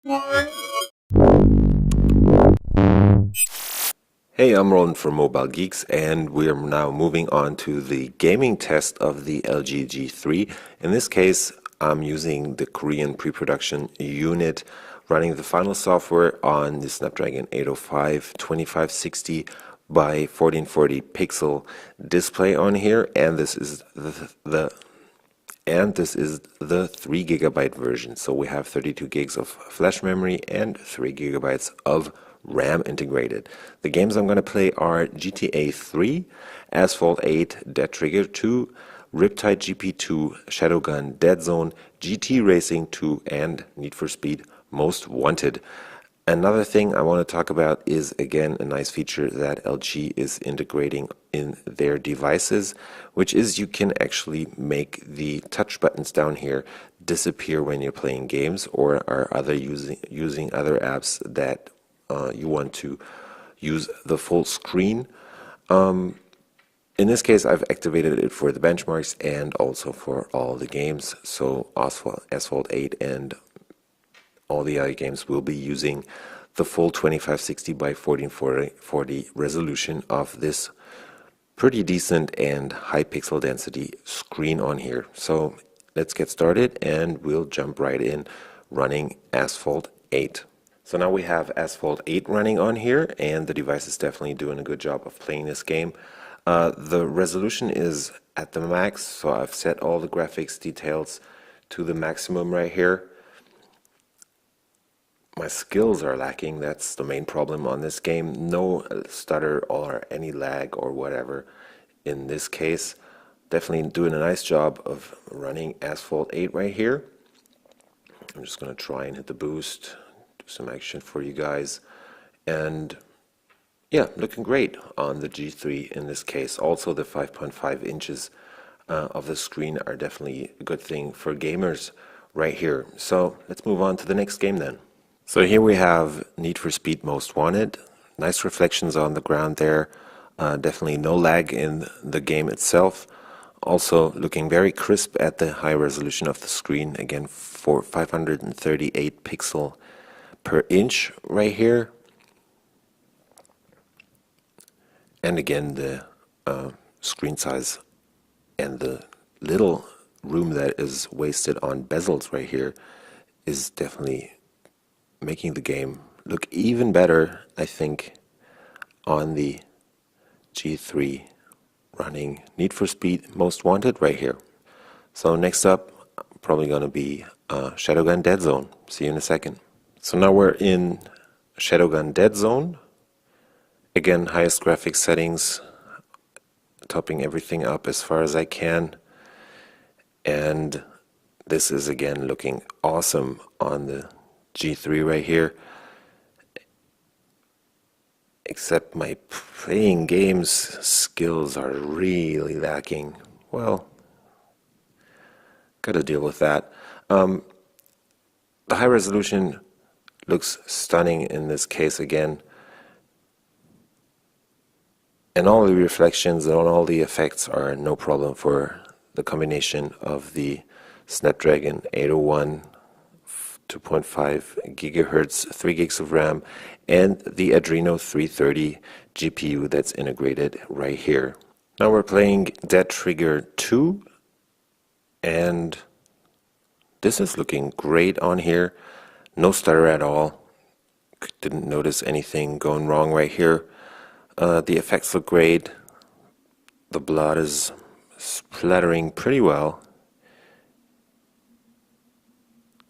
Hey, I'm Roland from Mobile Geeks, and we're now moving on to the gaming test of the LG G3. In this case, I'm using the Korean pre-production unit, running the final software on the Snapdragon 805 2560 by 1440 pixel display on here, and this is the 3 gigabyte version. So we have 32 gigs of flash memory and 3 gigabytes of RAM integrated. The games I'm going to play are GTA 3, Asphalt 8, Dead Trigger 2, Riptide GP2, Shadowgun Dead Zone, GT Racing 2, and Need for Speed Most Wanted. Another thing I want to talk about is, again, a nice feature that LG is integrating in their devices, which is you can actually make the touch buttons down here disappear when you're playing games or are using other apps that you want to use the full screen. In this case, I've activated it for the benchmarks and also for all the games. So Asphalt 8 and all the other games will be using the full 2560 by 1440 resolution of this pretty decent and high pixel density screen on here. So let's get started and we'll jump right in running Asphalt 8. So now we have Asphalt 8 running on here, and the device is definitely doing a good job of playing this game. The resolution is at the max, so I've set all the graphics details to the maximum right here. My skills are lacking, that's the main problem on this game. No stutter or any lag or whatever in this case. Definitely doing a nice job of running Asphalt 8 right here. I'm just going to try and hit the boost, do some action for you guys. And yeah, looking great on the G3 in this case. Also the 5.5 inches of the screen are definitely a good thing for gamers right here. So let's move on to the next game then. So here we have Need for Speed Most Wanted. Nice reflections on the ground there. Definitely no lag in the game itself. Also looking very crisp at the high resolution of the screen. Again, for 538 pixel per inch right here. And again, the screen size and the little room that is wasted on bezels right here is definitely making the game look even better, I think, on the G3 running Need for Speed Most Wanted right here. So next up, probably going to be Shadowgun Dead Zone. See you in a second. So now we're in Shadowgun Dead Zone. Again, highest graphics settings, topping everything up as far as I can. And this is again looking awesome on the G3 right here. Except my playing games skills are really lacking. Well, gotta deal with that. The high resolution looks stunning in this case again. And all the reflections and all the effects are no problem for the combination of the Snapdragon 801 2.5 gigahertz, 3 gigs of RAM, and the Adreno 330 GPU that's integrated right here. Now we're playing Dead Trigger 2, and this is looking great on here. No stutter at all. Didn't notice anything going wrong right here. The effects look great. The blood is splattering pretty well.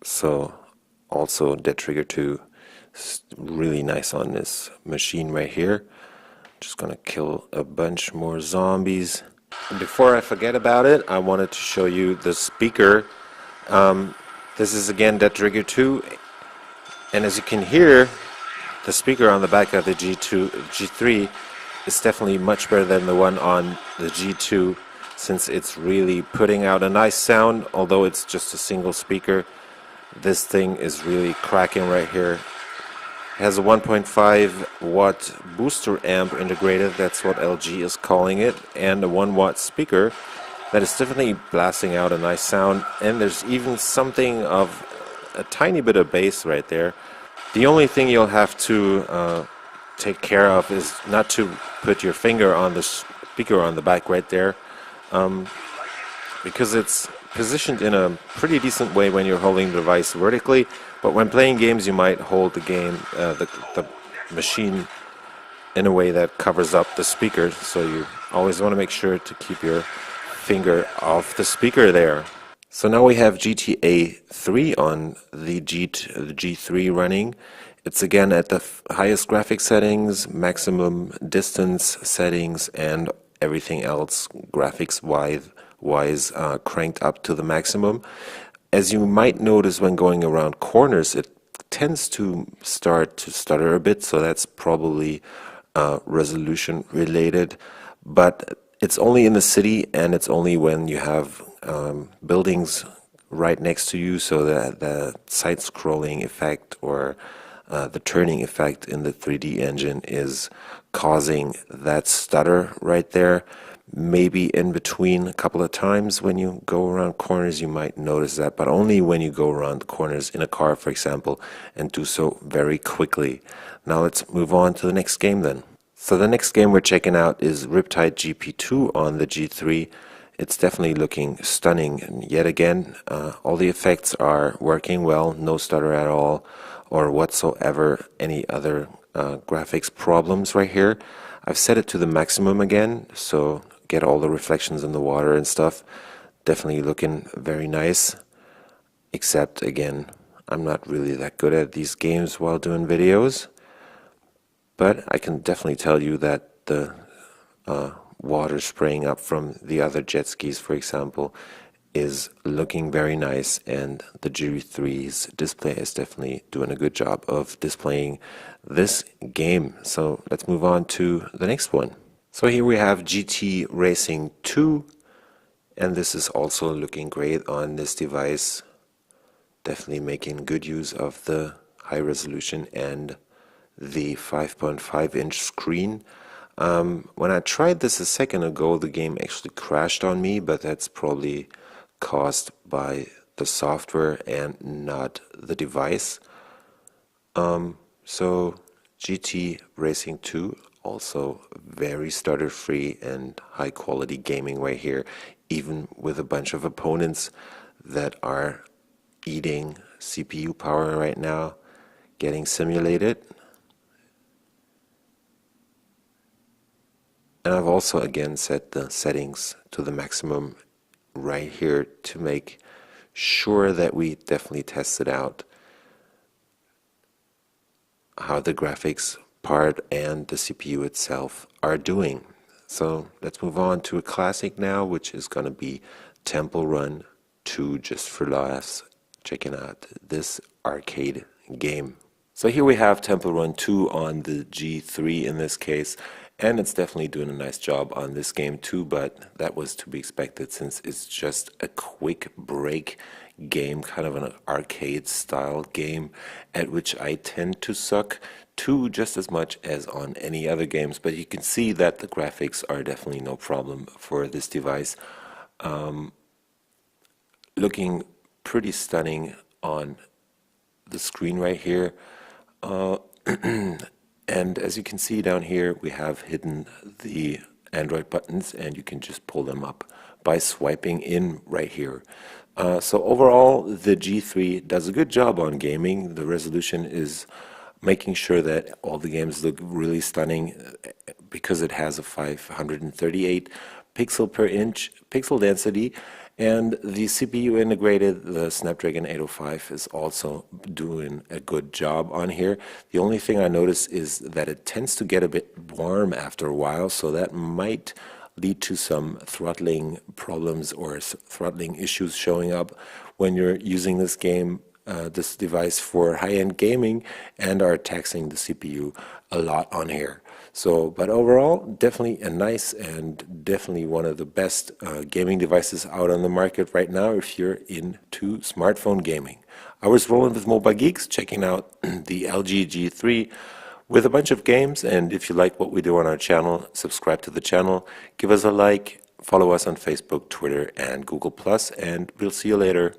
So also Dead Trigger 2 is really nice on this machine right here. Just gonna kill a bunch more zombies. Before I forget about it, I wanted to show you the speaker. This is again Dead Trigger 2, and as you can hear, the speaker on the back of the G3 is definitely much better than the one on the G2, since it's really putting out a nice sound. Although it's just a single speaker, this thing is really cracking right here. It has a 1.5 watt booster amp integrated, that's what LG is calling it, and a 1 watt speaker that is definitely blasting out a nice sound. And there's even something of a tiny bit of bass right there. The only thing you'll have to take care of is not to put your finger on the speaker on the back right there, because it's positioned in a pretty decent way when you're holding the device vertically, but when playing games you might hold the machine in a way that covers up the speaker, so you always want to make sure to keep your finger off the speaker there. So now we have GTA 3 on the G3 running. It's again at the highest graphics settings, maximum distance settings, and everything else graphics wise cranked up to the maximum. As you might notice when going around corners, it tends to start to stutter a bit, so that's probably resolution related, but it's only in the city and it's only when you have buildings right next to you, so that the side-scrolling effect or the turning effect in the 3D engine is causing that stutter right there. Maybe in between a couple of times when you go around corners you might notice that, but only when you go around corners in a car, for example, and do so very quickly. Now let's move on to the next game then. So the next game we're checking out is Riptide GP2 on the G3. It's definitely looking stunning, and yet again all the effects are working well, no stutter at all or whatsoever any other graphics problems right here. I've set it to the maximum again, so get all the reflections in the water and stuff. Definitely looking very nice, except again I'm not really that good at these games while doing videos, but I can definitely tell you that the water spraying up from the other jet skis, for example, is looking very nice, and the G3's display is definitely doing a good job of displaying this game. So let's move on to the next one. So here we have GT Racing 2, and this is also looking great on this device. Definitely making good use of the high resolution and the 5.5-inch screen. When I tried this a second ago, the game actually crashed on me, but that's probably caused by the software and not the device. So GT Racing 2, also very stutter free and high quality gaming right here, even with a bunch of opponents that are eating CPU power right now, getting simulated. And I've also again set the settings to the maximum right here to make sure that we definitely tested out how the graphics part and the CPU itself are doing. So let's move on to a classic now, which is going to be Temple Run 2, just for laughs, checking out this arcade game. So here we have Temple Run 2 on the G3 in this case, and it's definitely doing a nice job on this game too, but that was to be expected since it's just a quick break game, kind of an arcade style game at which I tend to suck to just as much as on any other games. But you can see that the graphics are definitely no problem for this device. Looking pretty stunning on the screen right here. And as you can see down here, we have hidden the Android buttons, and you can just pull them up by swiping in right here. So overall, the G3 does a good job on gaming. The resolution is making sure that all the games look really stunning because it has a 538 pixel per inch pixel density, and the CPU integrated, the Snapdragon 805, is also doing a good job on here. The only thing I notice is that it tends to get a bit warm after a while, so that might lead to some throttling problems or throttling issues showing up when you're using this device for high-end gaming and are taxing the CPU a lot on here. So, but overall, definitely a nice and definitely one of the best gaming devices out on the market right now if you're into smartphone gaming. I was rolling with Mobile Geeks, checking out the LG G3 with a bunch of games, and if you like what we do on our channel, subscribe to the channel, give us a like, follow us on Facebook, Twitter, and Google+, and we'll see you later.